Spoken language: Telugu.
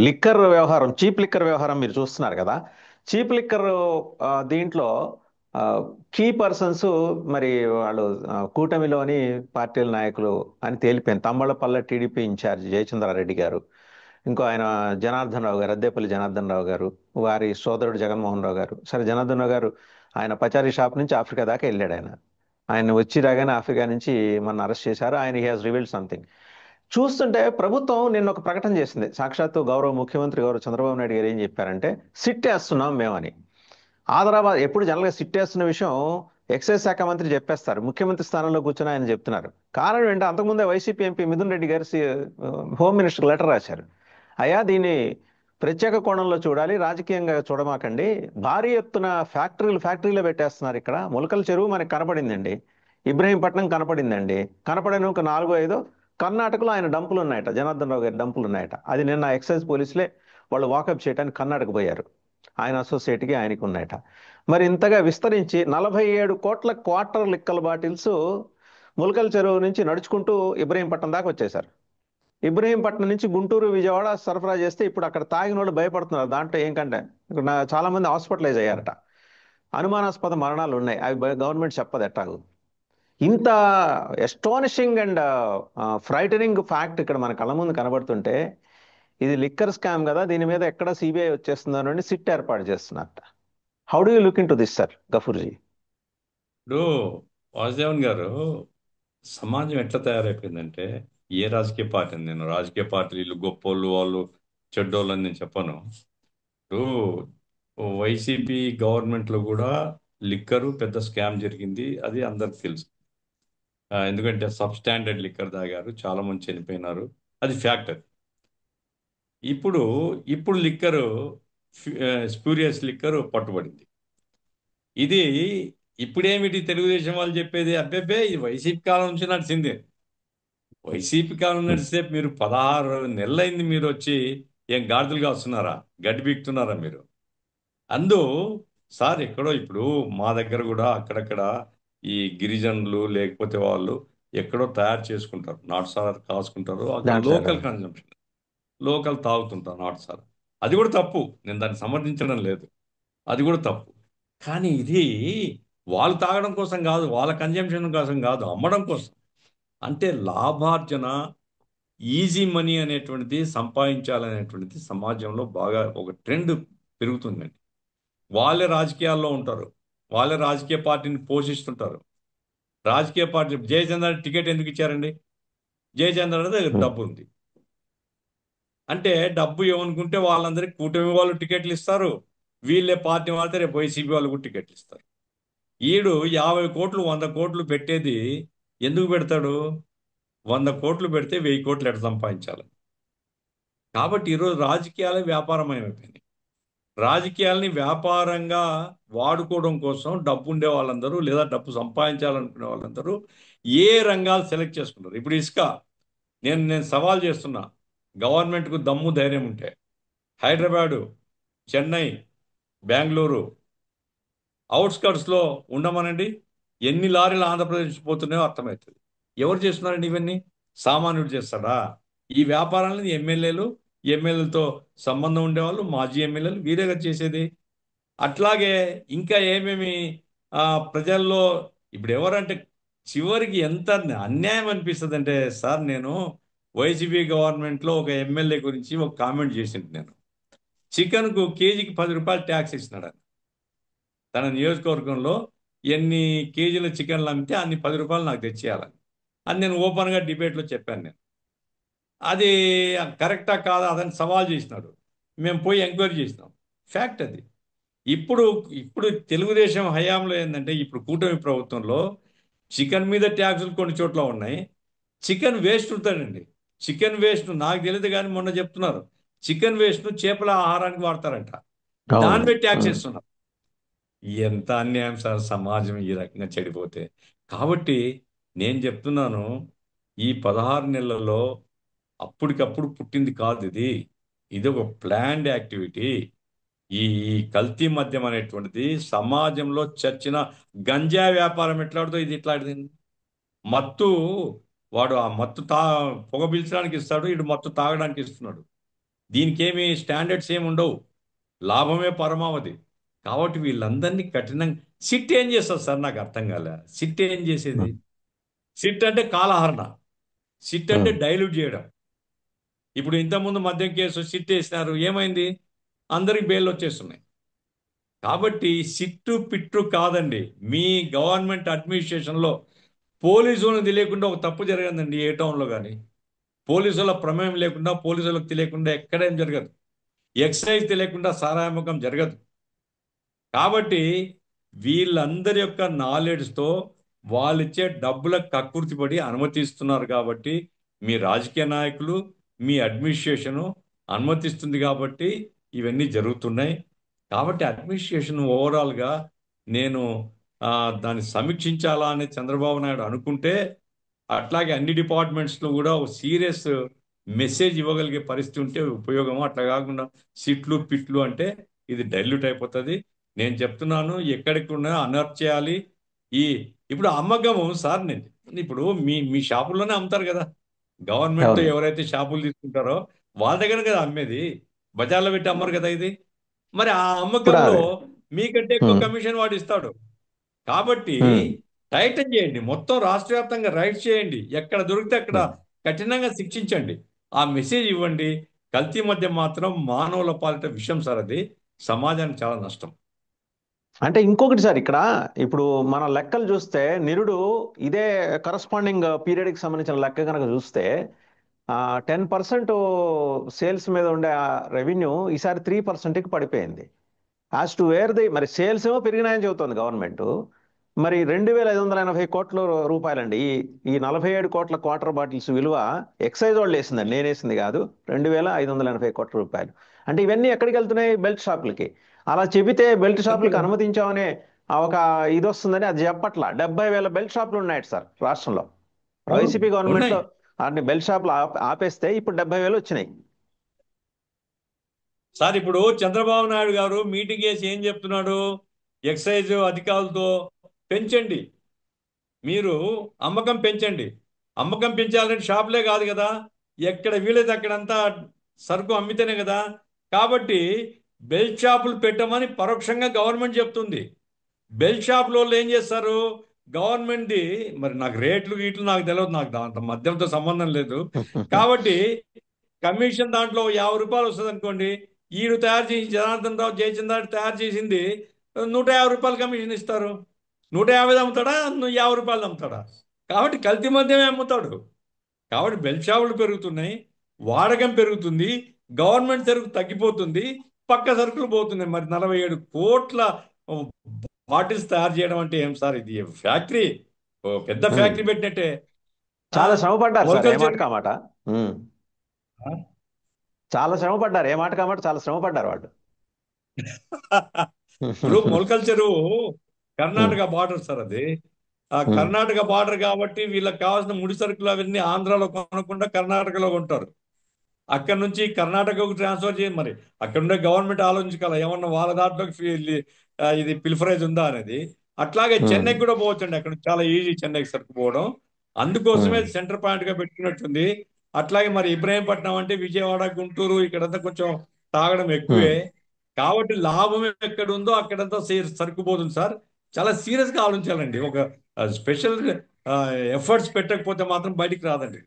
లిక్కర్ వ్యవహారం, చీప్ లిక్కర్ వ్యవహారం మీరు చూస్తున్నారు కదా. చీప్ లిక్కర్ దీంట్లో కీ పర్సన్స్ మరి వాళ్ళు కూటమిలోని పార్టీల నాయకులు అని తేలిపోయింది. తమ్మళ్లపల్లె టీడీపీ ఇన్ఛార్జ్ జయచంద్రారెడ్డి గారు, ఇంకో ఆయన జనార్దన్ రావు గారు, అద్దేపల్లి జనార్దన్ రావు గారు, వారి సోదరుడు జగన్మోహన్ రావు గారు. సరే, జనార్దన్ రావు గారు ఆయన పచారీ షాప్ నుంచి ఆఫ్రికా దాకా వెళ్ళాడు. ఆయన వచ్చి రాగానే ఆఫ్రికా నుంచి మన అరెస్ట్ చేశారు. ఆయన హీ హాజ్ రివీల్డ్ సంథింగ్. చూస్తుంటే ప్రభుత్వం నిన్న ఒక ప్రకటన చేసింది. సాక్షాత్తు గౌరవ ముఖ్యమంత్రి గౌరవ చంద్రబాబు నాయుడు గారు ఏం చెప్పారంటే, సిట్ వేస్తున్నాం మేమని. ఆదరాబాద్ ఎప్పుడు జనరల్గా సిట్ వేస్తున్న విషయం ఎక్సైజ్ శాఖ మంత్రి చెప్పేస్తారు, ముఖ్యమంత్రి స్థానంలో కూర్చొని ఆయన చెప్తున్నారు. కారణం ఏంటంటే అంతకుముందే వైసీపీ ఎంపీ మిథున్ రెడ్డి గారు హోమ్ మినిస్టర్ లెటర్ రాశారు. అయ్యా, దీన్ని ప్రత్యేక కోణంలో చూడాలి, రాజకీయంగా చూడమాకండి. భారీ ఎత్తున ఫ్యాక్టరీలో పెట్టేస్తున్నారు. ఇక్కడ ములకల చెరువు మనకి కనపడిందండి, ఇబ్రహీంపట్నం కనపడిందండి, కనపడని ఒక 4-5 కర్ణాటకలో ఆయన డంపులు ఉన్నాయట, జనార్దన్ రావు గారి డంపులు ఉన్నాయట. అది నిన్న ఎక్సైజ్ పోలీసులే వాళ్ళు వాకప్ చేయడానికి కర్ణాటక పోయారు. ఆయన అసోసియేట్కి ఆయనకి ఉన్నాయట. మరి ఇంతగా విస్తరించి 47 కోట్ల క్వార్టర్ లిక్కర్ బాటిల్స్ ములకల చెరువు నుంచి నడుచుకుంటూ ఇబ్రహీంపట్నం దాకా వచ్చేశారు. ఇబ్రహీంపట్నం నుంచి గుంటూరు విజయవాడ సరఫరా చేస్తే ఇప్పుడు అక్కడ తాగిన వాళ్ళు భయపడుతున్నారు. దాంట్లో ఏంకంటే ఇక్కడ చాలా మంది హాస్పిటలైజ్ అయ్యారట. అనుమానాస్పద మరణాలు ఉన్నాయి. అవి గవర్నమెంట్ చెప్పదు ఎట్టాగు. ఇంత ఎస్టానిషింగ్ అండ్ ఫ్రైటనింగ్ ఫ్యాక్ట్ ఇక్కడ మన కళ్ళ ముందు కనబడుతుంటే, ఇది లిక్కర్ స్కామ్ కదా, దీని మీద ఎక్కడ సిబిఐ వచ్చేస్తుందో అని సిట్ ఏర్పాటు చేస్తున్నారట. How do you look in to this, sir గఫూర్జీ? ఇప్పుడు వాసుదేవన్ గారు, సమాజం ఎట్లా తయారైపోయిందంటే, ఏ రాజకీయ పార్టీ అని, నేను రాజకీయ పార్టీలు వీళ్ళు గొప్పోళ్ళు వాళ్ళు చెడ్డోళ్ళు అని నేను చెప్పను. ఇప్పుడు వైసీపీ గవర్నమెంట్లో కూడా లిక్కరు పెద్ద స్కామ్ జరిగింది, అది అందరికి తెలుసు. ఎందుకంటే సబ్ స్టాండర్డ్ లిక్కర్ తాగారు, చాలా మంది చనిపోయినారు, అది ఫ్యాక్ట్. అది ఇప్పుడు ఇప్పుడు లిక్కరు, స్పూరియస్ లిక్కర్ పట్టుబడింది. ఇది ఇప్పుడేమిటి తెలుగుదేశం వాళ్ళు చెప్పేది? అబ్బెబ్బే, ఇది వైసీపీ కాలం నుంచి నడిచింది. వైసీపీ కాలం నడిస్తే మీరు 16 నెలలైంది, మీరు వచ్చి ఏం గాడిదలుగా వస్తున్నారా? గడ్డి బీక్తున్నారా మీరు? అందు సార్, ఎక్కడో ఇప్పుడు మా దగ్గర కూడా అక్కడక్కడ ఈ గిరిజనులు లేకపోతే వాళ్ళు ఎక్కడో తయారు చేసుకుంటారు, నాటు సార్ కాసుకుంటారు, అక్కడ దాంట్లో లోకల్ కన్జంప్షన్, లోకల్ తాగుతుంటారు నాటు సార్. అది కూడా తప్పు, నేను దాన్ని సమర్థించడం లేదు, అది కూడా తప్పు. కానీ ఇది వాళ్ళు తాగడం కోసం కాదు, వాళ్ళ కన్జంప్షన్ కోసం కాదు, అమ్మడం కోసం. అంటే లాభార్జన, ఈజీ మనీ అనేటువంటిది సంపాదించాలనేటువంటిది సమాజంలో బాగా ఒక ట్రెండ్ పెరుగుతుందండి. వాళ్ళే రాజకీయాల్లో ఉంటారు, వాళ్ళే రాజకీయ పార్టీని పోషిస్తుంటారు. రాజకీయ పార్టీ జయచంద్ర టికెట్ ఎందుకు ఇచ్చారండి? జయచంద్ర దగ్గర డబ్బు ఉంది. అంటే డబ్బు ఏమనుకుంటే వాళ్ళందరికీ కూటమి వాళ్ళు టికెట్లు ఇస్తారు, వీళ్ళే పార్టీ వాళ్ళతో రేపు వైసీపీ వాళ్ళు కూడా టికెట్లు ఇస్తారు. ఈడు 50 కోట్లు 100 కోట్లు పెట్టేది ఎందుకు పెడతాడు? 100 కోట్లు పెడితే 1000 కోట్లు ఎట్లా సంపాదించాలి? కాబట్టి ఈరోజు రాజకీయాలే వ్యాపారమయమైపోయినాయి. రాజకీయాల్ని వ్యాపారంగా వాడుకోవడం కోసం డబ్బు ఉండే వాళ్ళందరూ, లేదా డబ్బు సంపాదించాలనుకునే వాళ్ళందరూ ఏ రంగాలు సెలెక్ట్ చేసుకుంటారు. ఇప్పుడు ఇసుక, నేను సవాల్ చేస్తున్నా, గవర్నమెంట్కు దమ్ము ధైర్యం ఉంటే హైదరాబాదు, చెన్నై, బెంగళూరు అవుట్స్కట్స్లో ఉండమనండి, ఎన్ని లారీలు ఆంధ్రప్రదేశ్ పోతున్నాయో అర్థమవుతుంది. ఎవరు చేస్తున్నారండి ఇవన్నీ? సామాన్యుడు చేస్తాడా? ఈ వ్యాపారాలను ఎమ్మెల్యేలతో సంబంధం ఉండేవాళ్ళు, మాజీ ఎమ్మెల్యేలు వీరేగా చేసేది. అట్లాగే ఇంకా ఏమేమి ఆ, ప్రజల్లో ఇప్పుడు ఎవరంటే చివరికి ఎంత అన్యాయం అనిపిస్తుంది అంటే, సార్ నేను వైసీపీ గవర్నమెంట్లో ఒక ఎమ్మెల్యే గురించి ఒక కామెంట్ చేసింది. నేను చికెన్కు కేజీకి 10 రూపాయలు ట్యాక్స్ ఇస్తున్నాడు. తన నియోజకవర్గంలో ఎన్ని కేజీల చికెన్లు అమ్మితే అన్ని 10 రూపాయలు నాకు తెచ్చేయాలని అని నేను ఓపెన్గా డిబేట్లో చెప్పాను. నేను అది కరెక్టా కాదా అదని సవాల్ చేసినాడు. మేము పోయి ఎంక్వైరీ చేసినాం. ఫ్యాక్ట్ అది. ఇప్పుడు ఇప్పుడు తెలుగుదేశం హయాంలో ఏంటంటే, ఇప్పుడు కూటమి ప్రభుత్వంలో చికెన్ మీద ట్యాక్సులు కొన్ని చోట్ల ఉన్నాయి. చికెన్ వేస్ట్ ఉంటుందండి. చికెన్ వేస్ట్ నాకు తెలియదు కానీ మొన్న చెప్తున్నారు, చికెన్ వేస్ట్ చేపల ఆహారానికి వాడతారంట, అవును. దాని మీద ట్యాక్స్ వేస్తున్నారు. ఎంత అన్యాయం సార్ సమాజం ఈ రకంగా చెడిపోతే. కాబట్టి నేను చెప్తున్నాను, ఈ 16 నెలల్లో అప్పటికప్పుడు పుట్టింది కాదు ఇది. ఇది ఒక ప్లాన్డ్ యాక్టివిటీ. ఈ ఈ కల్తీ మద్యం అనేటువంటిది సమాజంలో చచ్చిన గంజా వ్యాపారం ఎట్లాడుతో ఇది ఇట్లాంటిది. మత్తు, వాడు ఆ మత్తు పొగ పీల్చడానికి ఇస్తాడు, ఇటు మత్తు తాగడానికి ఇస్తున్నాడు. దీనికి ఏమి స్టాండర్డ్స్ ఏమి ఉండవు. లాభమే పరమావధి. కాబట్టి వీళ్ళందరినీ కఠినంగా సిట్ ఏం చేస్తారు సార్? నాకు అర్థం కాలే. సిట్ ఏం చేసేది? ఉమ్, సిట్ అంటే కాలహరణ, సిట్ అంటే ఉమ్. డైల్యూట్ చేయడం. ఇప్పుడు ఇంతకుముందు మద్యం కేసు సిట్ వేసినారు, ఏమైంది? అందరికి బెయిల్ వచ్చేస్తున్నాయి. కాబట్టి సిట్టు పిట్టు కాదండి. మీ గవర్నమెంట్ అడ్మినిస్ట్రేషన్లో పోలీసులకు తెలియకుండా ఒక తప్పు జరగదండి ఏ టౌన్లో కానీ. పోలీసుల ప్రమేయం లేకుండా, పోలీసులకు తెలియకుండా ఎక్కడేం జరగదు. ఎక్సైజ్ తెలియకుండా సారాయమకం జరగదు. కాబట్టి వీళ్ళందరి యొక్క నాలెడ్జ్తో వాళ్ళు ఇచ్చే డబ్బులకు కక్కుర్తిపడి అనుమతిస్తున్నారు. కాబట్టి మీ రాజకీయ నాయకులు, మీ అడ్మినిస్ట్రేషను అనుమతిస్తుంది కాబట్టి ఇవన్నీ జరుగుతున్నాయి. కాబట్టి అడ్మినిస్ట్రేషన్ ఓవరాల్గా నేను దాన్ని సమీక్షించాలా అని చంద్రబాబు నాయుడు అనుకుంటే, అట్లాగే అన్ని డిపార్ట్మెంట్స్లో కూడా ఒక సీరియస్ మెసేజ్ ఇవ్వగలిగే పరిస్థితి ఉంటే ఉపయోగం. అట్లా కాకుండా సిట్లు పిట్లు అంటే ఇది డైల్యూట్ అయిపోతుంది. నేను చెప్తున్నాను, ఎక్కడికి ఉన్నా అనర్చ్ చేయాలి. ఈ ఇప్పుడు అమ్మకము సార్, నేను ఇప్పుడు మీ మీ షాపుల్లోనే అమ్ముతారు కదా. గవర్నమెంట్ అవును. ఎవరైతే షాపులు తీసుకుంటారో వాళ్ళ దగ్గర కదా అమ్మేది. బజార్లో పెట్టి అమ్మరు కదా ఇది. మరి ఆ ఇప్పుడు అమ్మకంలో అది. మీకంటే ఎక్కువ ఉమ్, కమిషన్ వాడు ఇస్తాడు. కాబట్టి ఉమ్, టైటన్ చేయండి, మొత్తం రాష్ట్ర వ్యాప్తంగా రైడ్ చేయండి, ఎక్కడ దొరికితే అక్కడ ఉమ్. కఠినంగా శిక్షించండి. ఆ మెసేజ్ ఇవ్వండి. కల్తీ మధ్య మాత్రం మానవుల పాలిట విషయం సార్, అది సమాజానికి చాలా నష్టం. అంటే ఇంకొకటి సార్, ఇక్కడ ఇప్పుడు మన లెక్కలు చూస్తే నిరుడు ఇదే కరస్పాండింగ్ పీరియడ్కి సంబంధించిన లెక్క కనుక చూస్తే 10% సేల్స్ మీద ఉండే రెవెన్యూ ఈసారి 3%కి పడిపోయింది. యాజ్ టు వేర్ ది మరి సేల్స్ ఏమో పెరిగినాయని చెబుతోంది గవర్నమెంట్. మరి 2,580 కోట్ల రూపాయలండి ఈ 47 కోట్ల క్వార్టర్ బాటిల్స్ విలువ. ఎక్సైజ్ వాళ్ళు వేసిందండి, నేను వేసింది కాదు. 2,580 కోట్ల రూపాయలు. అంటే ఇవన్నీ ఎక్కడికి వెళ్తున్నాయి? బెల్ట్ షాపులకి. అలా చెబితే బెల్ట్ అంతే షాపులకి కదా. అనుమతించామనే ఒక ఇది వస్తుందని అది చెప్పట్లా. 70,000 బెల్ట్ షాపులు ఉన్నాయి సార్ రాష్ట్రంలో. అవును, వైసీపీ ఉన్నాయి గవర్నమెంట్లో అన్ని బెల్ట్ షాపులు ఆపేస్తే ఇప్పుడు 70,000 వచ్చినాయి. సార్. ఇప్పుడు చంద్రబాబు నాయుడు గారు మీటింగ్ చేసి ఏం చెప్తున్నాడు? ఎక్సైజ్ అధికారులతో పెంచండి, మీరు అమ్మకం పెంచండి. అమ్మకం పెంచాలంటే షాపులే కాదు కదా, ఎక్కడ వీలైతే అక్కడంతా సరుకు అమ్మితేనే కదా. కాబట్టి బెల్ట్ షాపులు పెట్టమని పరోక్షంగా గవర్నమెంట్ చెప్తుంది. బెల్ట్ షాపుల వాళ్ళు ఏం చేస్తారు? గవర్నమెంట్ది మరి నాకు రేట్లు గీట్లు నాకు తెలియదు, నాకు దాంతో మద్యంతో సంబంధం లేదు. కాబట్టి కమిషన్ దాంట్లో 50 రూపాయలు వస్తుంది అనుకోండి. ఈడు తయారు చేసి జనార్దన్ రావు జయచంద్రారెడ్డి తయారు చేసింది 150 రూపాయలు కమిషన్ ఇస్తారు. 150 అమ్ముతాడా, 50 రూపాయలు అమ్ముతాడా? కాబట్టి కల్తీ మద్యమే అమ్ముతాడు. కాబట్టి బెల్ట్ షాపులు పెరుగుతున్నాయి, వాడకం పెరుగుతుంది, గవర్నమెంట్ సరుకు తగ్గిపోతుంది, పక్క సరుకులు పోతున్నాయి. మరి 47 కోట్ల బాటిల్స్ తయారు చేయడం అంటే ఏం సార్? ఇది ఫ్యాక్టరీ, ఓ పెద్ద ఉమ్. ఫ్యాక్టరీ పెట్టినట్టే. ఆ? చాలా శ్రమ పడ్డారు సార్, ఏ మొలకలు మాటకా మాట. ఉమ్. చాలా శ్రమ పడ్డారు, ఏ మాటకా మాట, చాలా శ్రమ పడ్డారు వాళ్ళు. ఇప్పుడు మొలకల చెరువు ఉమ్, కర్ణాటక బార్డర్ సార్ అది. ఆ ఉమ్, కర్ణాటక బార్డర్ కాబట్టి వీళ్ళకి కావాల్సిన ముడి సరుకులు అవన్నీ ఆంధ్రాలో కొనకుండా కర్ణాటకలో కొంటారు. అక్కడ నుంచి కర్ణాటకకు ట్రాన్స్ఫర్ చేయండి. మరి అక్కడ ఉండే గవర్నమెంట్ ఆలోచించాలి, ఏమన్నా వాళ్ళ దాంట్లోకి ఇది పిల్ఫరైజ్ ఉందా అనేది. అట్లాగే ఉమ్, చెన్నైకి కూడా పోవచ్చండి, అక్కడ నుంచి చాలా ఈజీ చెన్నైకి సరుకుపోవడం. ఉమ్, అందుకోసమే సెంటర్ పాయింట్ గా పెట్టుకున్నట్టుంది. అట్లాగే మరి ఇబ్రాహీంపట్నం అంటే విజయవాడ, గుంటూరు ఇక్కడంతా కొంచెం తాగడం ఉమ్. ఎక్కువే. కాబట్టి లాభం ఎక్కడ ఉందో అక్కడంతా సరుకుపోతుంది సార్. చాలా సీరియస్ గా ఆలోచించాలండి. ఒక స్పెషల్ ఎఫర్ట్స్ పెట్టకపోతే మాత్రం బయటికి రాదండి.